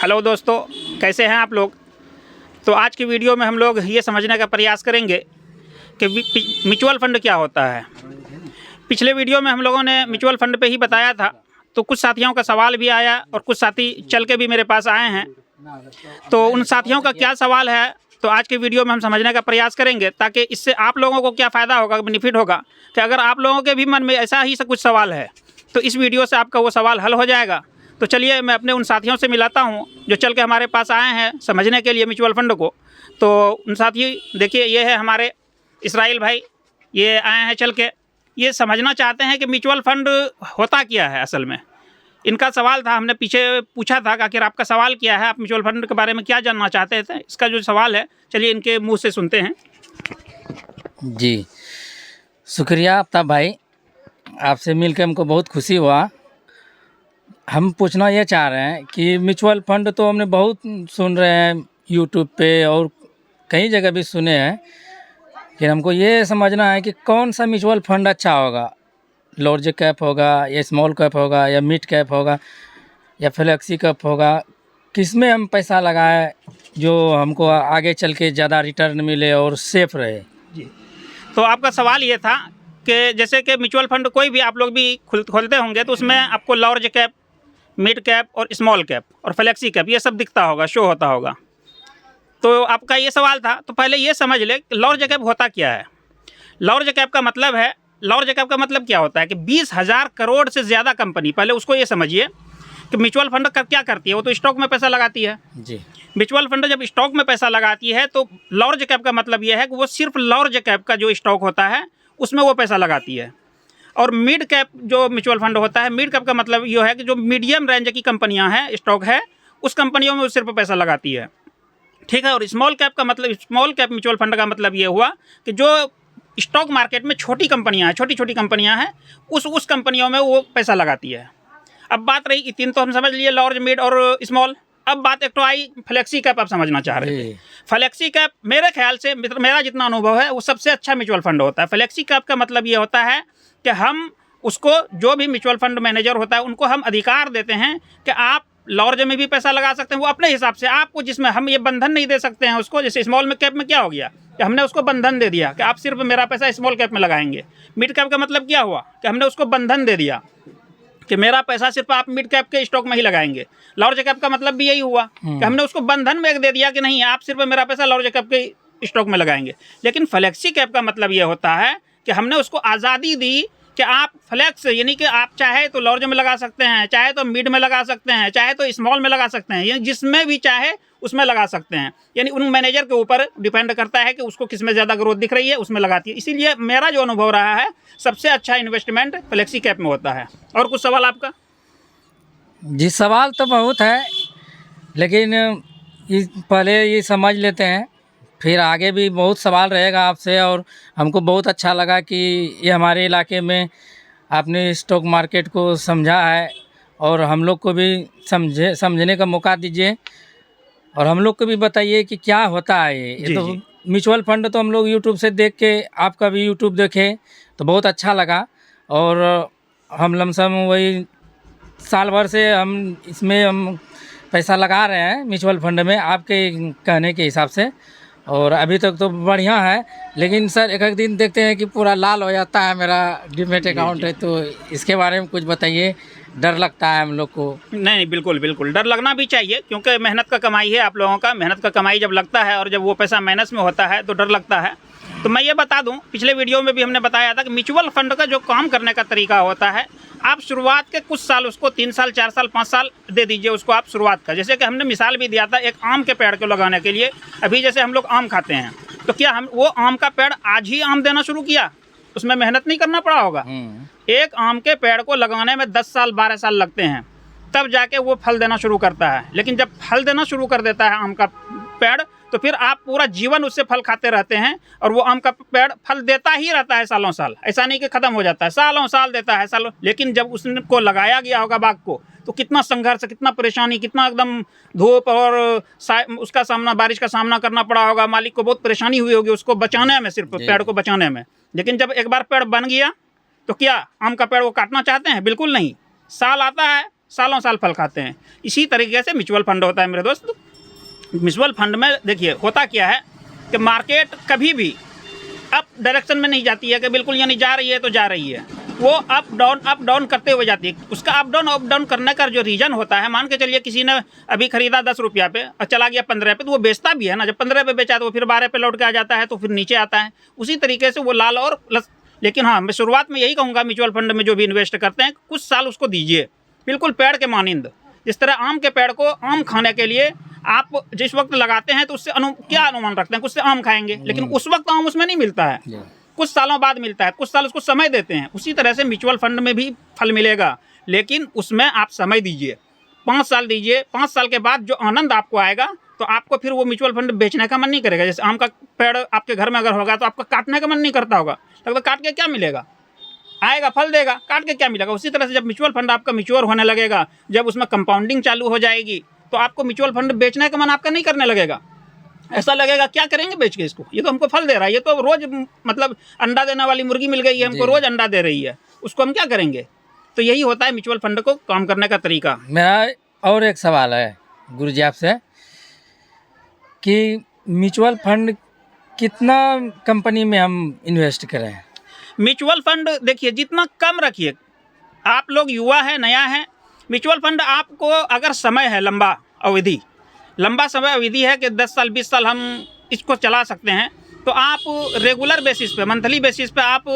Hello दोस्तों, कैसे हैं आप लोग। तो आज की वीडियो में हम लोग ये समझने का प्रयास करेंगे कि म्यूचुअल फंड क्या होता है। पिछले वीडियो में हम लोगों ने म्यूचुअल फंड पे ही बताया था, तो कुछ साथियों का सवाल भी आया और कुछ साथी चल के भी मेरे पास आए हैं। तो उन साथियों का क्या सवाल है, तो आज की वीडियो में हम समझने का प्रयास करेंगे, ताकि इससे आप लोगों को क्या फ़ायदा होगा, बेनिफिट होगा कि अगर आप लोगों के भी मन में ऐसा ही कुछ सवाल है तो इस वीडियो से आपका वो सवाल हल हो जाएगा। तो चलिए मैं अपने उन साथियों से मिलाता हूं जो चल के हमारे पास आए हैं समझने के लिए म्यूचुअल फंड को। तो उन साथी देखिए, ये है हमारे इसराइल भाई, ये आए हैं चल के, ये समझना चाहते हैं कि म्यूचुअल फंड होता क्या है असल में। इनका सवाल था, हमने पीछे पूछा था कि आखिर आपका सवाल क्या है, आप म्यूचुअल फंड के बारे में क्या जानना चाहते थे। इसका जो सवाल है चलिए इनके मुँह से सुनते हैं। जी, शुक्रिया आफ्ताब भाई, आपसे मिलकर हमको बहुत खुशी हुआ। हम पूछना ये चाह रहे हैं कि म्यूचुअल फंड तो हमने बहुत सुन रहे हैं यूट्यूब पे और कई जगह भी सुने हैं, कि हमको ये समझना है कि कौन सा म्यूचुअल फंड अच्छा होगा। लार्ज कैप होगा या स्मॉल कैप होगा या मिड कैप होगा या फ्लेक्सी कैप होगा, किस में हम पैसा लगाएं जो हमको आगे चल के ज़्यादा रिटर्न मिले और सेफ रहे। जी, तो आपका सवाल ये था कि जैसे कि म्यूचुअल फंड कोई भी आप लोग भी खोलते होंगे तो उसमें आपको लार्ज कैप, मिड कैप और स्मॉल कैप और फ्लेक्सी कैप ये सब दिखता होगा, शो होता होगा। तो आपका ये सवाल था, तो पहले ये समझ ले कि लार्ज कैप होता क्या है। लार्ज कैप का मतलब है, लार्ज कैप का मतलब क्या होता है कि 20,000 करोड़ से ज़्यादा कंपनी, पहले उसको ये समझिए कि म्यूचुअल फंड क्या करती है, वो तो स्टॉक में पैसा लगाती है। जी, म्यूचुअल फंड जब स्टॉक में पैसा लगाती है तो लार्ज कैप का मतलब यह है कि वो सिर्फ लार्ज कैप का जो स्टॉक होता है उसमें वो पैसा लगाती है। और मिड कैप जो म्यूचुअल फंड होता है, मिड कैप का मतलब ये है कि जो मीडियम रेंज की कंपनियां हैं, स्टॉक है, उस कंपनियों में वो सिर्फ पैसा लगाती है, ठीक है। और स्मॉल कैप का मतलब, स्मॉल कैप म्यूचुअल फंड का मतलब ये हुआ कि जो स्टॉक मार्केट में छोटी कंपनियां हैं, छोटी छोटी कंपनियां हैं, उस कंपनियों में वो पैसा लगाती है। अब बात रही, तीन तो हम समझ लिए, लार्ज, मिड और स्मॉल। अब बात एक तो आई फ्लेक्सी कैप, आप समझना चाह रहे थे। फ्लेक्सी कैप मेरे ख्याल से, मेरा जितना अनुभव है, वो सबसे अच्छा म्यूचुअल फंड होता है। फ्लेक्सी कैप का मतलब ये होता है कि हम उसको, जो भी म्यूचुअल फंड मैनेजर होता है उनको हम अधिकार देते हैं कि आप लार्ज में भी पैसा लगा सकते हैं, वो अपने हिसाब से आपको, जिसमें हम ये बंधन नहीं दे सकते हैं उसको। जैसे स्मॉल में कैप में क्या हो गया कि हमने उसको बंधन दे दिया कि आप सिर्फ मेरा पैसा स्मॉल कैप में लगाएंगे। मिड कैप का मतलब क्या हुआ कि हमने उसको बंधन दे दिया कि मेरा पैसा सिर्फ आप मिड कैप के स्टॉक में ही लगाएंगे। लार्ज कैप का मतलब भी यही हुआ कि हमने उसको बंधन में दे दिया कि नहीं, आप सिर्फ मेरा पैसा लार्ज कैप के स्टॉक में लगाएंगे। लेकिन फ्लेक्सी कैप का मतलब ये होता है कि हमने उसको आज़ादी दी कि आप फ्लेक्स, यानी कि आप चाहे तो लार्ज में लगा सकते हैं, चाहे तो मिड में लगा सकते हैं, चाहे तो स्मॉल में लगा सकते हैं, यानी जिसमें भी चाहे उसमें लगा सकते हैं। यानी उन मैनेजर के ऊपर डिपेंड करता है कि उसको किस में ज़्यादा ग्रोथ दिख रही है, उसमें लगाती है। इसीलिए मेरा जो अनुभव रहा है, सबसे अच्छा इन्वेस्टमेंट फ्लेक्सी कैप में होता है। और कुछ सवाल आपका? जी, सवाल तो बहुत है, लेकिन पहले ये समझ लेते हैं, फिर आगे भी बहुत सवाल रहेगा आपसे। और हमको बहुत अच्छा लगा कि ये हमारे इलाके में आपने स्टॉक मार्केट को समझा है, और हम लोग को भी समझने का मौका दीजिए, और हम लोग को भी बताइए कि क्या होता है ये। तो म्यूचुअल फंड तो हम लोग यूट्यूब से देख के, आपका भी यूट्यूब देखे तो बहुत अच्छा लगा, और हम लमसम वही साल भर से हम इसमें हम पैसा लगा रहे हैं म्यूचुअल फंड में, आपके कहने के हिसाब से, और अभी तक तो बढ़िया है। लेकिन सर एक दिन देखते हैं कि पूरा लाल हो जाता है मेरा डीमैट अकाउंट है, तो इसके बारे में कुछ बताइए। डर लगता है हम लोग को। नहीं, बिल्कुल बिल्कुल डर लगना भी चाहिए, क्योंकि मेहनत का कमाई है आप लोगों का। मेहनत का कमाई जब लगता है और जब वो पैसा माइनस में होता है तो डर लगता है। तो मैं ये बता दूं, पिछले वीडियो में भी हमने बताया था कि म्यूचुअल फंड का जो काम करने का तरीका होता है, आप शुरुआत के कुछ साल उसको 3 साल 4 साल 5 साल दे दीजिए उसको आप शुरुआत का। जैसे कि हमने मिसाल भी दिया था एक आम के पेड़ को लगाने के लिए। अभी जैसे हम लोग आम खाते हैं, तो क्या हम वो आम का पेड़ आज ही आम देना शुरू किया? उसमें मेहनत नहीं करना पड़ा होगा। एक आम के पेड़ को लगाने में 10 साल 12 साल लगते हैं, तब जाके वो फल देना शुरू करता है। लेकिन जब फल देना शुरू कर देता है आम का पेड़, तो फिर आप पूरा जीवन उससे फल खाते रहते हैं, और वो आम का पेड़ फल देता ही रहता है सालों साल। ऐसा नहीं कि ख़त्म हो जाता है, सालों साल देता है, सालों। लेकिन जब उसको लगाया गया होगा बाग को, तो कितना संघर्ष, कितना परेशानी, कितना एकदम धूप और उसका सामना, बारिश का सामना करना पड़ा होगा। मालिक को बहुत परेशानी हुई होगी उसको बचाने में, सिर्फ पेड़ को बचाने में। लेकिन जब एक बार पेड़ बन गया तो क्या आम का पेड़ वो काटना चाहते हैं? बिल्कुल नहीं। साल आता है, सालों साल फल खाते हैं। इसी तरीके से म्यूचुअल फंड होता है मेरे दोस्त। म्यूचुअल फंड में देखिए होता क्या है कि मार्केट कभी भी अप डायरेक्शन में नहीं जाती है कि बिल्कुल यानी जा रही है तो जा रही है, वो अप डाउन करते हुए जाती है। उसका अप डाउन करने का जो रीज़न होता है, मान के चलिए किसी ने अभी खरीदा 10 रुपया पे और चला गया 15 पे, तो वो बेचता भी है ना, जब 15 पे बेचा तो वो फिर 12 पे लौट के आ जाता है, तो फिर नीचे आता है। उसी तरीके से वो लाल और प्लस। लेकिन हाँ, मैं शुरुआत में यही कहूँगा म्यूचुअल फंड में जो भी इन्वेस्ट करते हैं कुछ साल उसको दीजिए, बिल्कुल पेड़ के मानिंद। जिस तरह आम के पेड़ को आम खाने के लिए आप जिस वक्त लगाते हैं तो उससे क्या अनुमान रखते हैं, कुछ से आम खाएंगे, लेकिन उस वक्त आम उसमें नहीं मिलता है, कुछ सालों बाद मिलता है, कुछ साल उसको समय देते हैं। उसी तरह से म्यूचुअल फंड में भी फल मिलेगा, लेकिन उसमें आप समय दीजिए, 5 साल दीजिए। 5 साल के बाद जो आनंद आपको आएगा तो आपको फिर वो म्यूचुअल फंड बेचने का मन नहीं करेगा। जैसे आम का पेड़ आपके घर में अगर होगा तो आपका काटने का मन नहीं करता होगा, लगता काट के क्या मिलेगा, आएगा फल देगा, काट के क्या मिलेगा। उसी तरह से जब म्यूचुअल फंड आपका मैच्योर होने लगेगा, जब उसमें कंपाउंडिंग चालू हो जाएगी, तो आपको म्यूचुअल फंड बेचने का मन आपका नहीं करने लगेगा। ऐसा लगेगा क्या करेंगे बेच के इसको, ये तो हमको फल दे रहा है, ये तो रोज मतलब अंडा देने वाली मुर्गी मिल गई है हमको, रोज अंडा दे रही है, उसको हम क्या करेंगे। तो यही होता है म्यूचुअल फंड को काम करने का तरीका। मेरा और एक सवाल है गुरुजी आपसे कि म्यूचुअल फंड कितना कंपनी में हम इन्वेस्ट करें? म्यूचुअल फंड देखिए जितना कम रखिए, आप लोग युवा है, नया है, म्यूचुअल फंड आपको अगर समय है लंबा समय अवधि है कि 10 साल 20 साल हम इसको चला सकते हैं, तो आप रेगुलर बेसिस पे, मंथली बेसिस पे आप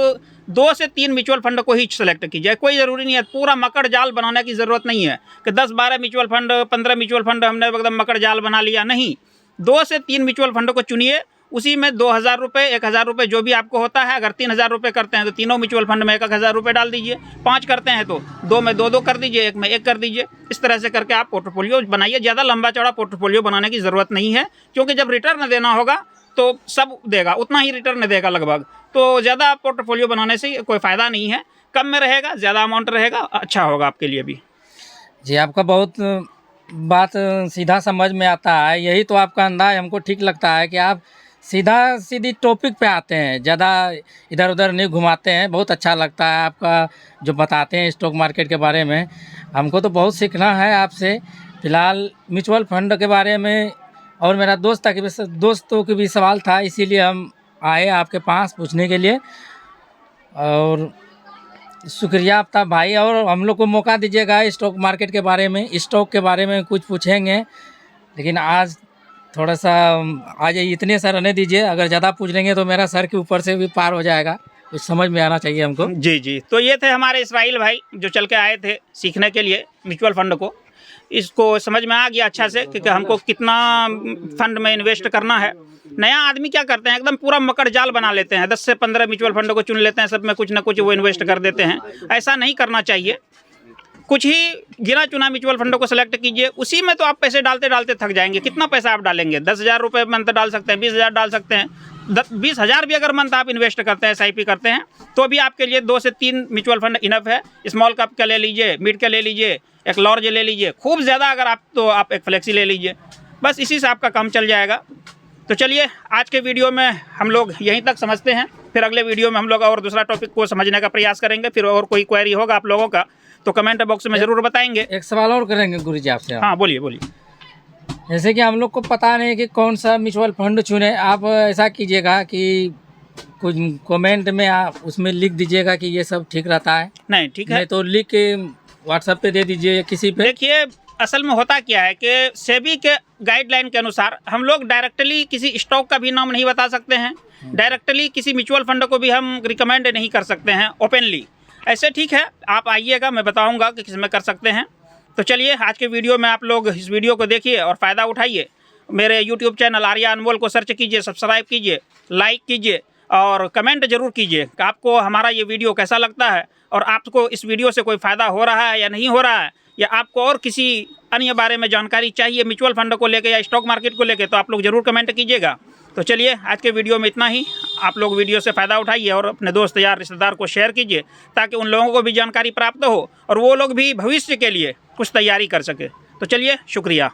2 से 3 म्यूचुअल फंड को ही सेलेक्ट कीजिए। कोई ज़रूरी नहीं है, पूरा मकड़ जाल बनाने की ज़रूरत नहीं है कि 10-12 म्यूचुअल फंड 15 म्यूचुअल फंड हमने एकदम मकड़ जाल बना लिया, नहीं। 2 से 3 म्यूचुअल फंड को चुनिए, उसी में 2000 रुपये 1000 रुपये जो भी आपको होता है। अगर 3000 रुपये करते हैं तो तीनों म्यूचुअल फंड में 1000 रुपये डाल दीजिए, 5 करते हैं तो 2 में 2 कर दीजिए, 1 में 1 कर दीजिए। इस तरह से करके आप पोर्टफोलियो बनाइए। ज़्यादा लंबा चौड़ा पोर्टफोलियो बनाने की ज़रूरत नहीं है, क्योंकि जब रिटर्न देना होगा तो सब देगा, उतना ही रिटर्न देगा लगभग। तो ज़्यादा पोर्टफोलियो बनाने से कोई फ़ायदा नहीं है, कम में रहेगा, ज़्यादा अमाउंट रहेगा, अच्छा होगा आपके लिए भी। जी, आपका बहुत बात सीधा समझ में आता है, यही तो आपका अंदाज हमको ठीक लगता है कि आप सीधी टॉपिक पे आते हैं, ज़्यादा इधर उधर नहीं घुमाते हैं। बहुत अच्छा लगता है आपका जो बताते हैं स्टॉक मार्केट के बारे में, हमको तो बहुत सीखना है आपसे। फ़िलहाल म्यूचुअल फंड के बारे में और मेरा दोस्तों के भी सवाल था, इसीलिए हम आए आपके पास पूछने के लिए। और शुक्रिया आपका भाई, और हम लोग को मौका दीजिएगा स्टॉक मार्केट के बारे में, स्टॉक के बारे में कुछ पूछेंगे, लेकिन आज थोड़ा सा आज इतने सर रहने दीजिए। अगर ज़्यादा पूछ लेंगे तो मेरा सर के ऊपर से भी पार हो जाएगा, कुछ समझ में आना चाहिए हमको। जी, तो ये थे हमारे इस्राइल भाई जो चल के आए थे सीखने के लिए म्यूचुअल फंड को। इसको समझ में आ गया अच्छा से कि हमको कितना फंड में इन्वेस्ट करना है। नया आदमी क्या करते हैं, एकदम पूरा मकड़ जाल बना लेते हैं, 10 से 15 म्यूचुअल फंड को चुन लेते हैं, सब में कुछ ना कुछ वो इन्वेस्ट कर देते हैं। ऐसा नहीं करना चाहिए। कुछ ही गिना चुना म्यूचुअल फंड को सेलेक्ट कीजिए, उसी में तो आप पैसे डालते डालते थक जाएंगे। कितना पैसा आप डालेंगे, 10,000 रुपये मंथ डाल सकते हैं, 20,000 डाल सकते हैं। 20,000 भी अगर मंथ आप इन्वेस्ट करते हैं, SIP करते हैं, तो भी आपके लिए 2 से 3 म्यूचुअल फंड इनफ है। स्मॉल कैप का ले लीजिए, मिड का ले लीजिए, एक लार्ज ले लीजिए, खूब ज़्यादा अगर आप तो आप एक फ्लेक्सी ले लीजिए, बस इसी से आपका काम चल जाएगा। तो चलिए आज के वीडियो में हम लोग यहीं तक समझते हैं, फिर अगले वीडियो में हम लोग और दूसरा टॉपिक को समझने का प्रयास करेंगे। फिर और कोई क्वेरी होगा आप लोगों का तो कमेंट बॉक्स में ज़रूर बताएंगे। एक सवाल और करेंगे गुरुजी आपसे। हाँ बोलिए। जैसे कि हम लोग को पता नहीं कि कौन सा म्यूचुअल फंड चुने, आप ऐसा कीजिएगा कि कुछ कमेंट में आप उसमें लिख दीजिएगा कि ये सब ठीक रहता है। नहीं ठीक है, नहीं तो लिख के व्हाट्सएप पे दे दीजिए किसी पे। देखिए असल में होता क्या है कि सेबी के गाइडलाइन के अनुसार हम लोग डायरेक्टली किसी स्टॉक का भी नाम नहीं बता सकते हैं, डायरेक्टली किसी म्यूचुअल फंड को भी हम रिकमेंड नहीं कर सकते हैं ओपनली। ऐसे ठीक है, आप आइएगा, मैं बताऊंगा कि किस में कर सकते हैं। तो चलिए आज के वीडियो में आप लोग इस वीडियो को देखिए और फ़ायदा उठाइए। मेरे यूट्यूब चैनल आर्या अनमोल को सर्च कीजिए, सब्सक्राइब कीजिए, लाइक कीजिए और कमेंट ज़रूर कीजिए कि आपको हमारा ये वीडियो कैसा लगता है और आपको इस वीडियो से कोई फ़ायदा हो रहा है या नहीं हो रहा है, या आपको और किसी अन्य बारे में जानकारी चाहिए म्यूचुअल फंड को लेकर या स्टॉक मार्केट को लेकर, तो आप लोग ज़रूर कमेंट कीजिएगा। तो चलिए आज के वीडियो में इतना ही। आप लोग वीडियो से फ़ायदा उठाइए और अपने दोस्त यार रिश्तेदार को शेयर कीजिए, ताकि उन लोगों को भी जानकारी प्राप्त हो और वो लोग भी भविष्य के लिए कुछ तैयारी कर सके। तो चलिए शुक्रिया।